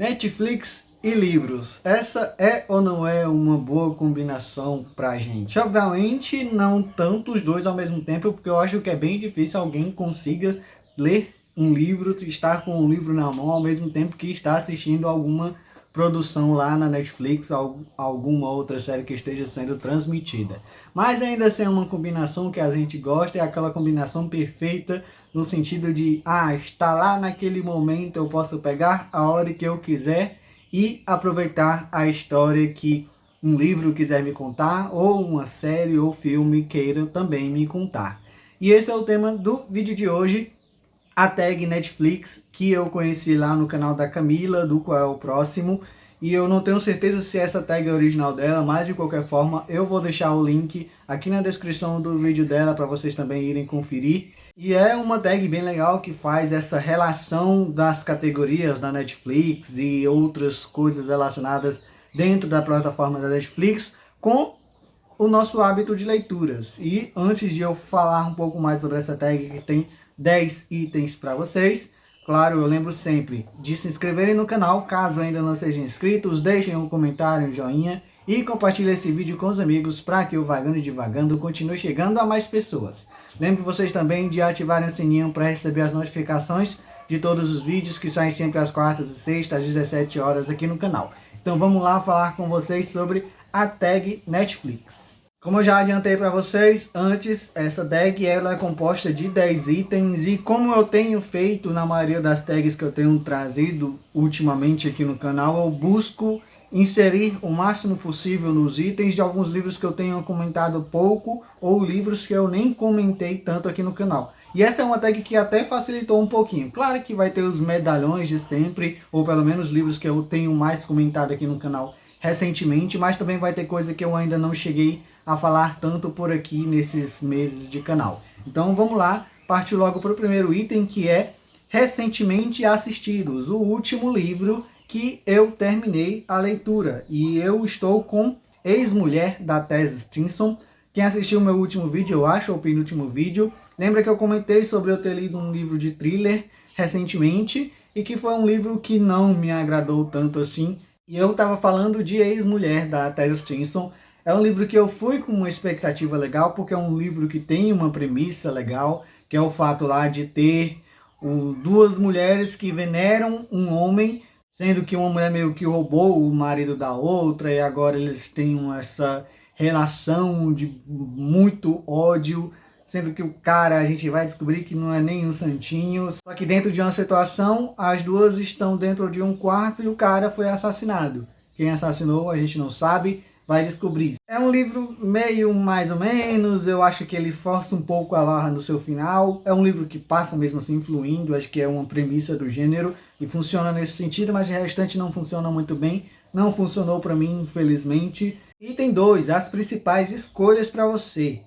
Netflix e livros, essa é ou não é uma boa combinação pra gente? Obviamente não tanto os dois ao mesmo tempo, porque eu acho que é bem difícil alguém consiga ler um livro, estar com um livro na mão ao mesmo tempo que está assistindo alguma produção lá na Netflix, alguma outra série que esteja sendo transmitida. Mas ainda assim é uma combinação que a gente gosta, é aquela combinação perfeita no sentido de, está lá naquele momento, eu posso pegar a hora que eu quiser e aproveitar a história que um livro quiser me contar, ou uma série ou filme queira também me contar. E esse é o tema do vídeo de hoje, a tag Netflix, que eu conheci lá no canal da Camila, do qual é o próximo, e eu não tenho certeza se essa tag é original dela, mas de qualquer forma eu vou deixar o link aqui na descrição do vídeo dela para vocês também irem conferir. E é uma tag bem legal que faz essa relação das categorias da Netflix e outras coisas relacionadas dentro da plataforma da Netflix com o nosso hábito de leituras. E antes de eu falar um pouco mais sobre essa tag, que tem 10 itens para vocês, claro, eu lembro sempre de se inscreverem no canal, caso ainda não sejam inscritos, deixem um comentário, um joinha e compartilhem esse vídeo com os amigos para que o Vagando e Divagando continue chegando a mais pessoas. Lembro vocês também de ativarem o sininho para receber as notificações de todos os vídeos que saem sempre às quartas e sextas, às 17 horas aqui no canal. Então vamos lá falar com vocês sobre a tag Netflix. Como eu já adiantei para vocês antes, essa tag ela é composta de 10 itens e como eu tenho feito na maioria das tags que eu tenho trazido ultimamente aqui no canal, eu busco inserir o máximo possível nos itens de alguns livros que eu tenho comentado pouco ou livros que eu nem comentei tanto aqui no canal. E essa é uma tag que até facilitou um pouquinho. Claro que vai ter os medalhões de sempre, ou pelo menos livros que eu tenho mais comentado aqui no canal recentemente, mas também vai ter coisa que eu ainda não cheguei a falar tanto por aqui nesses meses de canal. Então vamos lá, partir logo para o primeiro item, que é recentemente assistidos, o último livro que eu terminei a leitura. E eu estou com Ex-Mulher, da Tess Stinson. Quem assistiu meu último vídeo, eu acho, ou penúltimo vídeo, lembra que eu comentei sobre eu ter lido um livro de thriller recentemente, e que foi um livro que não me agradou tanto assim. E eu estava falando de Ex-Mulher, da Tess Stinson. É um livro que eu fui com uma expectativa legal, porque é um livro que tem uma premissa legal, que é o fato lá de ter duas mulheres que veneram um homem, sendo que uma mulher meio que roubou o marido da outra, e agora eles têm essa relação de muito ódio, sendo que o cara, a gente vai descobrir que não é nem um santinho, só que dentro de uma situação, as duas estão dentro de um quarto e o cara foi assassinado. Quem assassinou a gente não sabe, vai descobrir. É um livro meio mais ou menos, eu acho que ele força um pouco a barra no seu final. É um livro que passa mesmo assim fluindo, acho que é uma premissa do gênero e funciona nesse sentido, mas o restante não funciona muito bem. Não funcionou para mim, infelizmente. Item 2, as principais escolhas para você.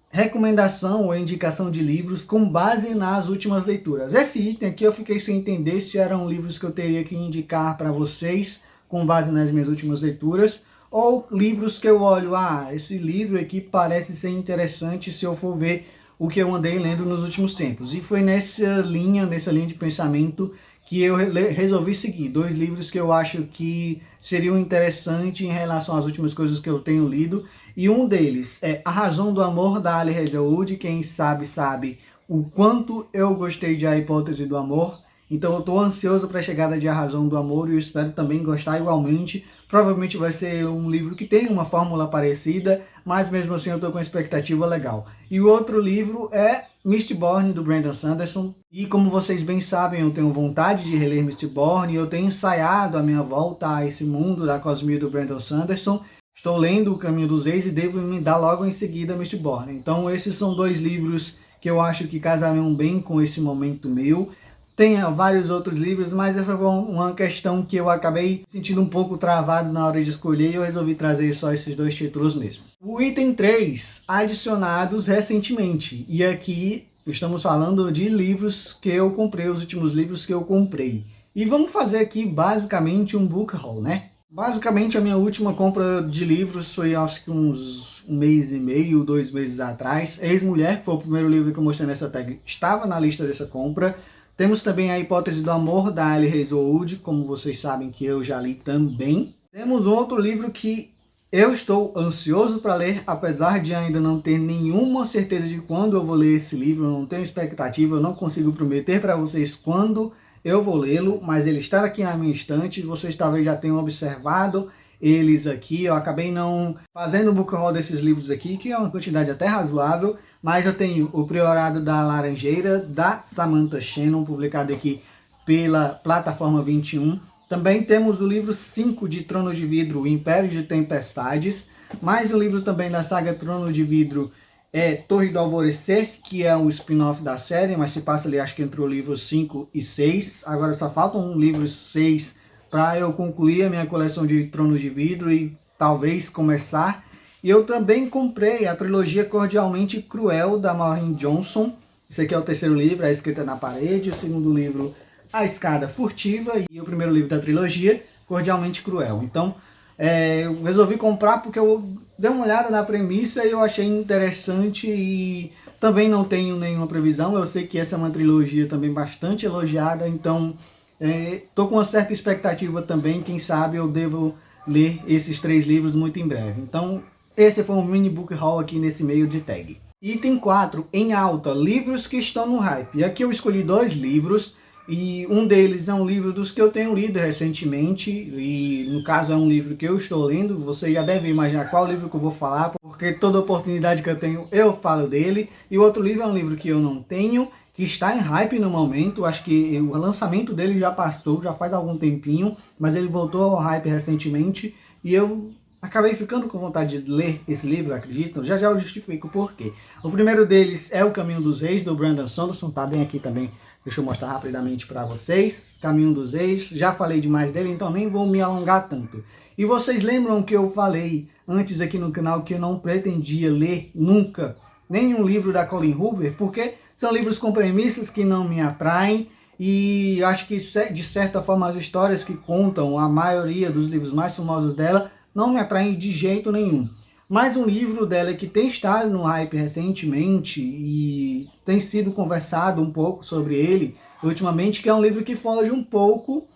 Recomendação ou indicação de livros com base nas últimas leituras. Esse item aqui eu fiquei sem entender se eram livros que eu teria que indicar para vocês com base nas minhas últimas leituras, ou livros que eu olho, esse livro aqui parece ser interessante se eu for ver o que eu andei lendo nos últimos tempos. E foi nessa linha de pensamento que eu resolvi seguir 2 livros que eu acho que seriam interessantes em relação às últimas coisas que eu tenho lido. E um deles é A Razão do Amor, da Ali Hazelwood. Quem sabe, sabe o quanto eu gostei de A Hipótese do Amor. Então eu estou ansioso para a chegada de A Razão do Amor e eu espero também gostar igualmente. Provavelmente vai ser um livro que tem uma fórmula parecida, mas mesmo assim eu estou com uma expectativa legal. E o outro livro é Mistborn, do Brandon Sanderson. E como vocês bem sabem, eu tenho vontade de reler Mistborn e eu tenho ensaiado a minha volta a esse mundo da cosmia do Brandon Sanderson. Estou lendo O Caminho dos Ex e devo me dar logo em seguida Mistborn. Então esses são 2 livros que eu acho que casariam bem com esse momento meu. Tem vários outros livros, mas essa foi uma questão que eu acabei sentindo um pouco travado na hora de escolher e eu resolvi trazer só esses 2 títulos mesmo. O item 3, adicionados recentemente. E aqui estamos falando de livros que eu comprei, os últimos livros que eu comprei. E vamos fazer aqui basicamente um book haul, né? Basicamente a minha última compra de livros foi acho que uns 1 mês e meio, 2 meses atrás. Ex-Mulher, que foi o primeiro livro que eu mostrei nessa tag, estava na lista dessa compra. Temos também A Hipótese do Amor, da Ali Hazelwood, como vocês sabem que eu já li também. Temos outro livro que eu estou ansioso para ler, apesar de ainda não ter nenhuma certeza de quando eu vou ler esse livro, eu não tenho expectativa, eu não consigo prometer para vocês quando eu vou lê-lo, mas ele está aqui na minha estante, vocês talvez já tenham observado eles aqui. Eu acabei não fazendo o book haul desses livros aqui, que é uma quantidade até razoável, mas eu tenho O Priorado da Laranjeira, da Samantha Shannon, publicado aqui pela Plataforma 21. Também temos o livro 5 de Trono de Vidro, O Império de Tempestades. Mais um livro também da saga Trono de Vidro é Torre do Alvorecer, que é um spin-off da série, mas se passa ali, acho que entre o livro 5 e 6. Agora só falta um livro 6 para eu concluir a minha coleção de Tronos de Vidro e talvez começar. E eu também comprei a trilogia Cordialmente Cruel, da Maureen Johnson. Esse aqui é o terceiro livro, A Escrita na Parede. O segundo livro, A Escada Furtiva. E o primeiro livro da trilogia, Cordialmente Cruel. Então, eu resolvi comprar porque eu dei uma olhada na premissa e eu achei interessante e também não tenho nenhuma previsão. Eu sei que essa é uma trilogia também bastante elogiada, então estou com uma certa expectativa também. Quem sabe eu devo ler esses 3 livros muito em breve. Então, esse foi um mini book haul aqui nesse meio de tag. Item 4, em alta, livros que estão no hype. E aqui eu escolhi 2 livros. E um deles é um livro dos que eu tenho lido recentemente, e no caso é um livro que eu estou lendo. Você já deve imaginar qual livro que eu vou falar, porque toda oportunidade que eu tenho eu falo dele. E o outro livro é um livro que eu não tenho, que está em hype no momento. Acho que o lançamento dele já passou, já faz algum tempinho, mas ele voltou ao hype recentemente, e eu acabei ficando com vontade de ler esse livro, acreditam? Já já eu justifico por quê. O primeiro deles é O Caminho dos Reis, do Brandon Sanderson, tá bem aqui também. Deixa eu mostrar rapidamente para vocês. Caminho dos Reis, já falei demais dele, então nem vou me alongar tanto. E vocês lembram que eu falei antes aqui no canal que eu não pretendia ler nunca nenhum livro da Colleen Hoover, porque são livros com premissas que não me atraem, e acho que de certa forma as histórias que contam, a maioria dos livros mais famosos dela, não me atraem de jeito nenhum. Mas um livro dela que tem estado no hype recentemente e tem sido conversado um pouco sobre ele ultimamente, que é um livro que foge um pouco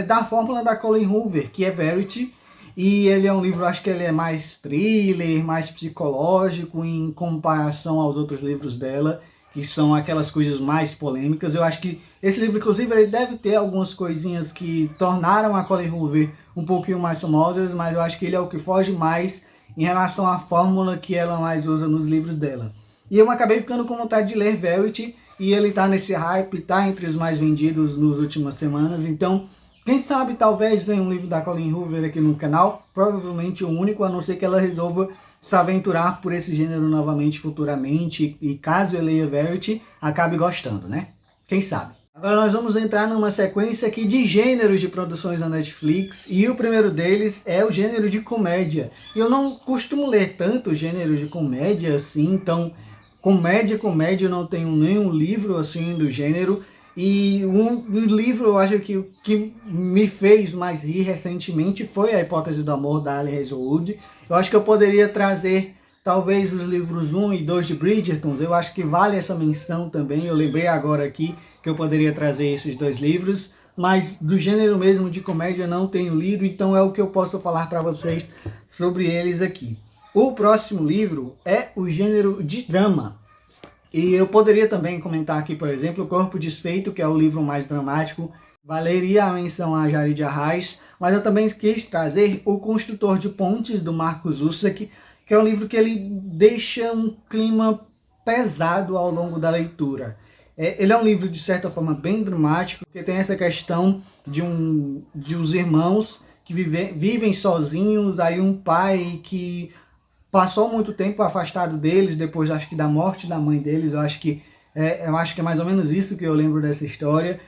da fórmula da Colleen Hoover, que é Verity. E ele é um livro, acho que ele é mais thriller, mais psicológico em comparação aos outros livros dela, que são aquelas coisas mais polêmicas. Eu acho que esse livro, inclusive, ele deve ter algumas coisinhas que tornaram a Colleen Hoover um pouquinho mais famosas, mas eu acho que ele é o que foge mais em relação à fórmula que ela mais usa nos livros dela. E eu acabei ficando com vontade de ler Verity, e ele tá nesse hype, tá entre os mais vendidos nas últimas semanas. Então, quem sabe talvez venha um livro da Colleen Hoover aqui no canal, provavelmente o único, a não ser que ela resolva se aventurar por esse gênero novamente futuramente, e caso eu leia Verity, acabe gostando, né? Quem sabe? Agora nós vamos entrar numa sequência aqui de gêneros de produções da Netflix, e o primeiro deles é o gênero de comédia. Eu não costumo ler tanto gênero de comédia assim, então comédia, eu não tenho nenhum livro assim do gênero. E um livro, eu acho que o que me fez mais rir recentemente foi A Hipótese do Amor, da Ali Hazelwood. Eu acho que eu poderia trazer talvez os livros 1 e 2 de Bridgerton. Eu acho que vale essa menção também. Eu lembrei agora aqui que eu poderia trazer esses 2 livros, mas do gênero mesmo de comédia não tenho lido, então é o que eu posso falar para vocês sobre eles aqui. O próximo livro é o gênero de drama. E eu poderia também comentar aqui, por exemplo, O Corpo Desfeito, que é o livro mais dramático. Valeria a menção a Jared Arraes, mas eu também quis trazer O Construtor de Pontes, do Marcus Zusak, que é um livro que ele deixa um clima pesado ao longo da leitura. Ele é um livro, de certa forma, bem dramático, porque tem essa questão de uns irmãos que vivem sozinhos, aí um pai que passou muito tempo afastado deles, depois acho que da morte da mãe deles. Eu acho que é mais ou menos isso que eu lembro dessa história.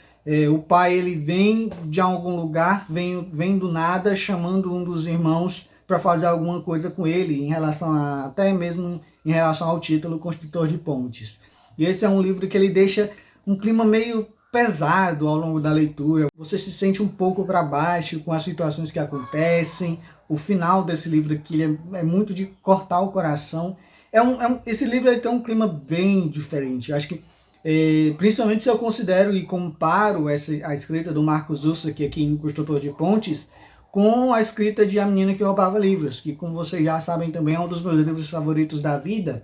O pai, ele vem de algum lugar, vem do nada, chamando um dos irmãos para fazer alguma coisa com ele, até mesmo em relação ao título Construtor de Pontes. E esse é um livro que ele deixa um clima meio pesado ao longo da leitura. Você se sente um pouco para baixo com as situações que acontecem. O final desse livro aqui é muito de cortar o coração. Esse livro ele tem um clima bem diferente. Eu acho que Principalmente se eu considero e comparo a escrita do Marcus Zusak aqui em Construtor de Pontes com a escrita de A Menina que Roubava Livros, que, como vocês já sabem, também é um dos meus livros favoritos da vida.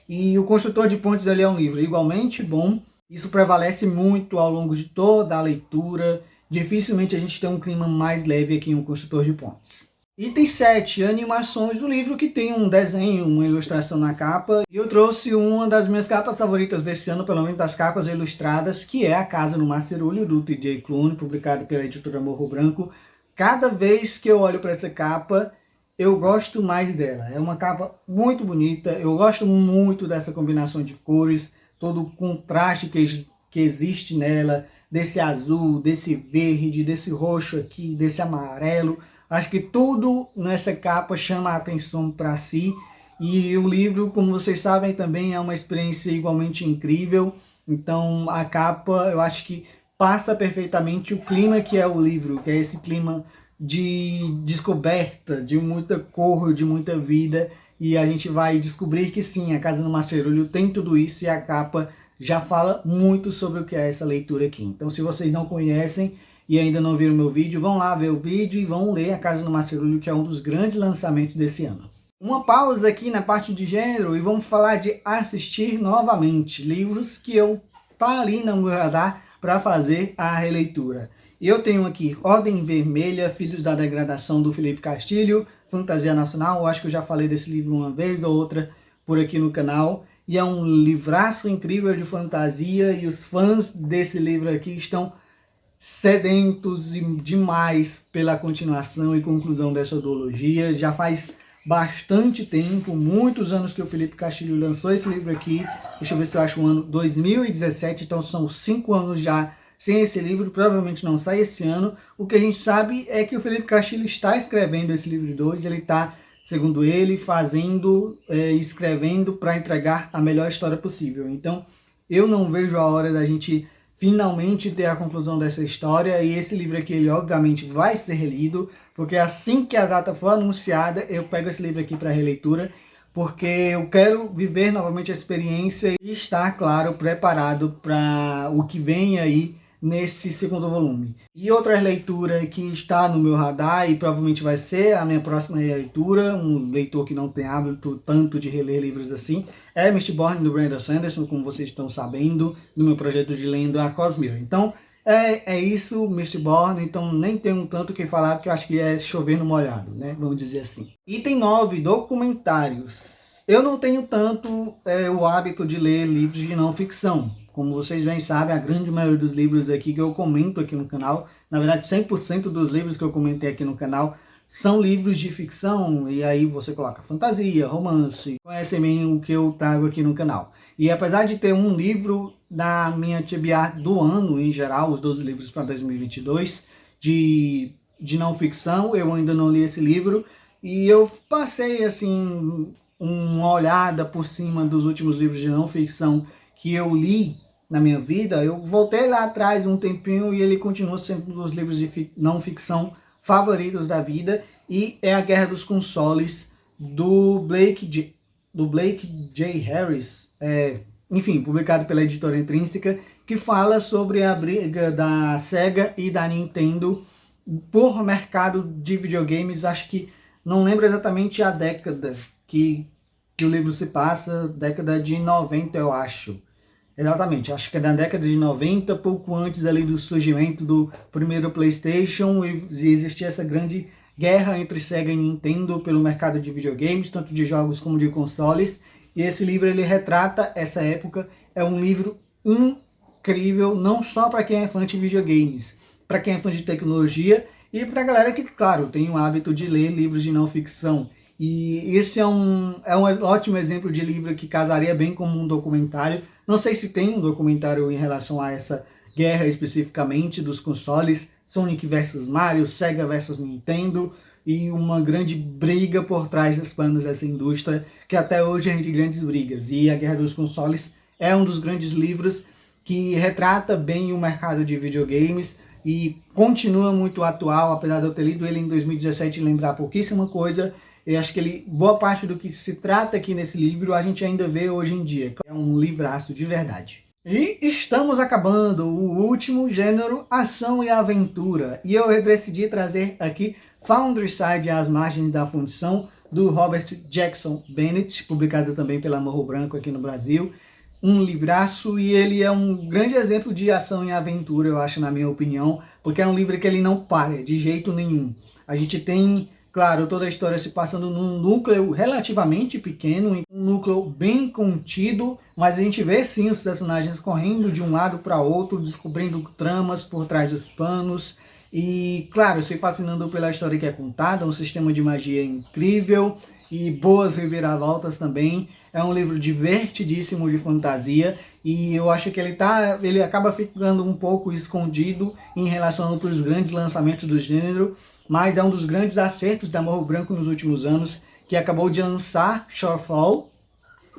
E o Construtor de Pontes ele é um livro igualmente bom. Isso prevalece muito ao longo de toda a leitura. Dificilmente a gente tem um clima mais leve aqui em O Construtor de Pontes. Item 7, animações do livro, que tem um desenho, uma ilustração na capa. E eu trouxe uma das minhas capas favoritas desse ano, pelo menos das capas ilustradas, que é A Casa no Macerulho, do TJ Klune, publicado pela editora Morro Branco. Cada vez que eu olho para essa capa, eu gosto mais dela. É uma capa muito bonita, eu gosto muito dessa combinação de cores, todo o contraste que existe nela, desse azul, desse verde, desse roxo aqui, desse amarelo. Acho que tudo nessa capa chama a atenção para si. E o livro, como vocês sabem, também é uma experiência igualmente incrível. Então a capa, eu acho que passa perfeitamente o clima que é o livro, que é esse clima de descoberta, de muita cor, de muita vida. E a gente vai descobrir que sim, A Casa no Macerulho tem tudo isso, e a capa já fala muito sobre o que é essa leitura aqui. Então, se vocês não conhecem e ainda não viram meu vídeo, vão lá ver o vídeo e vão ler A Casa no Macerulho, que é um dos grandes lançamentos desse ano. Uma pausa aqui na parte de gênero e vamos falar de assistir novamente livros que eu tá ali no meu radar para fazer a releitura. Eu tenho aqui Ordem Vermelha, Filhos da Degradação, do Felipe Castilho, Fantasia Nacional. Eu acho que eu já falei desse livro uma vez ou outra por aqui no canal. E é um livraço incrível de fantasia, e os fãs desse livro aqui estão sedentos demais pela continuação e conclusão dessa duologia. Já faz bastante tempo, muitos anos que o Felipe Castilho lançou esse livro aqui. Deixa eu ver se eu acho o ano 2017, então são 5 anos já sem esse livro, provavelmente não sai esse ano. O que a gente sabe é que o Felipe Castilho está escrevendo esse livro 2, ele está, segundo ele, escrevendo para entregar a melhor história possível. Então, eu não vejo a hora da gente finalmente ter a conclusão dessa história, e esse livro aqui, ele obviamente vai ser relido, porque assim que a data for anunciada, eu pego esse livro aqui para releitura, porque eu quero viver novamente a experiência e estar, claro, preparado para o que vem aí nesse segundo volume. E outra leitura que está no meu radar e provavelmente vai ser a minha próxima leitura, um leitor que não tem hábito tanto de reler livros assim, é Mistborn, do Brandon Sanderson, como vocês estão sabendo, no meu projeto de lendo a Cosmere. Então, é isso, Mistborn, então nem tenho tanto o que falar, porque eu acho que é chover no molhado, né? Vamos dizer assim. Item 9, documentários. Eu não tenho tanto o hábito de ler livros de não ficção. Como vocês bem sabem, a grande maioria dos livros aqui que eu comento aqui no canal, na verdade 100% dos livros que eu comentei aqui no canal, são livros de ficção, e aí você coloca fantasia, romance, conhecem bem o que eu trago aqui no canal. E apesar de ter um livro na minha TBR do ano, em geral, os 12 livros para 2022, de não ficção, eu ainda não li esse livro, e eu passei assim uma olhada por cima dos últimos livros de não ficção que eu li na minha vida. Eu voltei lá atrás um tempinho e ele continua sendo um dos livros de não ficção favoritos da vida, e é A Guerra dos Consoles, do Blake J. Harris, enfim, publicado pela editora Intrínseca, que fala sobre a briga da Sega e da Nintendo por mercado de videogames. Acho que, não lembro exatamente a década que o livro se passa, década de 90, eu acho. Exatamente, acho que é da década de 90, pouco antes ali do surgimento do primeiro PlayStation, e existia essa grande guerra entre Sega e Nintendo pelo mercado de videogames, tanto de jogos como de consoles. E esse livro ele retrata essa época. É um livro incrível, não só para quem é fã de videogames, para quem é fã de tecnologia e para a galera que, claro, tem o hábito de ler livros de não ficção. E esse é um ótimo exemplo de livro que casaria bem como um documentário. Não sei se tem um documentário em relação a essa guerra especificamente dos consoles, Sonic versus Mario, Sega versus Nintendo, e uma grande briga por trás dos panos dessa indústria, que até hoje é de grandes brigas. E A Guerra dos Consoles é um dos grandes livros que retrata bem o mercado de videogames e continua muito atual, apesar de eu ter lido ele em 2017 e lembrar pouquíssima coisa. Eu acho que boa parte do que se trata aqui nesse livro a gente ainda vê hoje em dia. É um livraço de verdade. E estamos acabando o último gênero, ação e aventura. E eu decidi trazer aqui Foundryside, As Margens da Fundição, do Robert Jackson Bennett, publicado também pela Morro Branco aqui no Brasil. Um livraço, e ele é um grande exemplo de ação e aventura, eu acho, na minha opinião, porque é um livro que ele não para de jeito nenhum. A gente tem, claro, toda a história se passando num núcleo relativamente pequeno, um núcleo bem contido, mas a gente vê sim os personagens correndo de um lado para outro, descobrindo tramas por trás dos panos. E, claro, se fascinando pela história que é contada, um sistema de magia incrível e boas reviravoltas também. É um livro divertidíssimo de fantasia e eu acho que ele acaba ficando um pouco escondido em relação a outros grandes lançamentos do gênero, mas é um dos grandes acertos da Morro Branco nos últimos anos, que acabou de lançar Shorefall,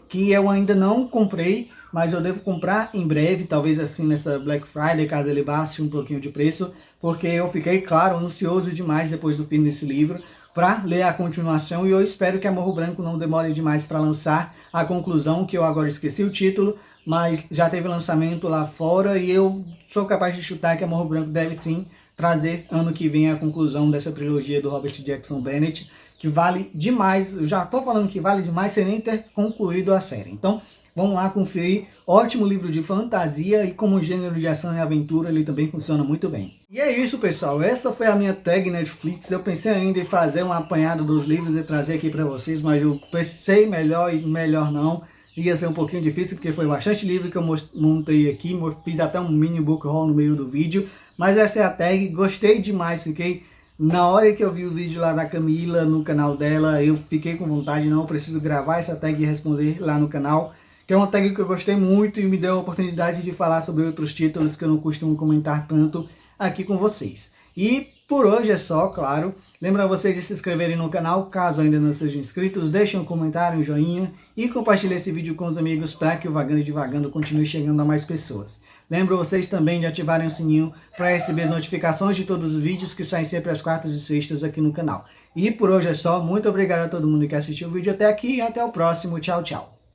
que eu ainda não comprei, mas eu devo comprar em breve, talvez assim nessa Black Friday, caso ele baixe um pouquinho de preço, porque eu fiquei, claro, ansioso demais depois do fim desse livro para ler a continuação, e eu espero que a Morro Branco não demore demais para lançar a conclusão, que eu agora esqueci o título, mas já teve lançamento lá fora e eu sou capaz de chutar que a Morro Branco deve sim trazer ano que vem a conclusão dessa trilogia do Robert Jackson Bennett, que vale demais. Eu já estou falando que vale demais sem nem ter concluído a série. Então, vamos lá conferir. Ótimo livro de fantasia e como gênero de ação e aventura ele também funciona muito bem. E é isso, pessoal. Essa foi a minha tag Netflix. Eu pensei ainda em fazer um apanhado dos livros e trazer aqui para vocês, mas eu pensei melhor e melhor não. Ia ser um pouquinho difícil porque foi bastante livro que eu montei aqui. Fiz até um mini book haul no meio do vídeo. Mas essa é a tag. Gostei demais. Fiquei... Na hora que eu vi o vídeo lá da Camila no canal dela, eu fiquei com vontade, não, eu preciso gravar essa tag e responder lá no canal, que é uma tag que eu gostei muito e me deu a oportunidade de falar sobre outros títulos que eu não costumo comentar tanto aqui com vocês. E por hoje é só, claro. Lembra vocês de se inscreverem no canal, caso ainda não sejam inscritos, deixem um comentário, um joinha e compartilhem esse vídeo com os amigos para que o Vagando e Divagando continue chegando a mais pessoas. Lembro vocês também de ativarem o sininho para receber as notificações de todos os vídeos que saem sempre às quartas e sextas aqui no canal. E por hoje é só, muito obrigado a todo mundo que assistiu o vídeo até aqui e até o próximo. Tchau, tchau.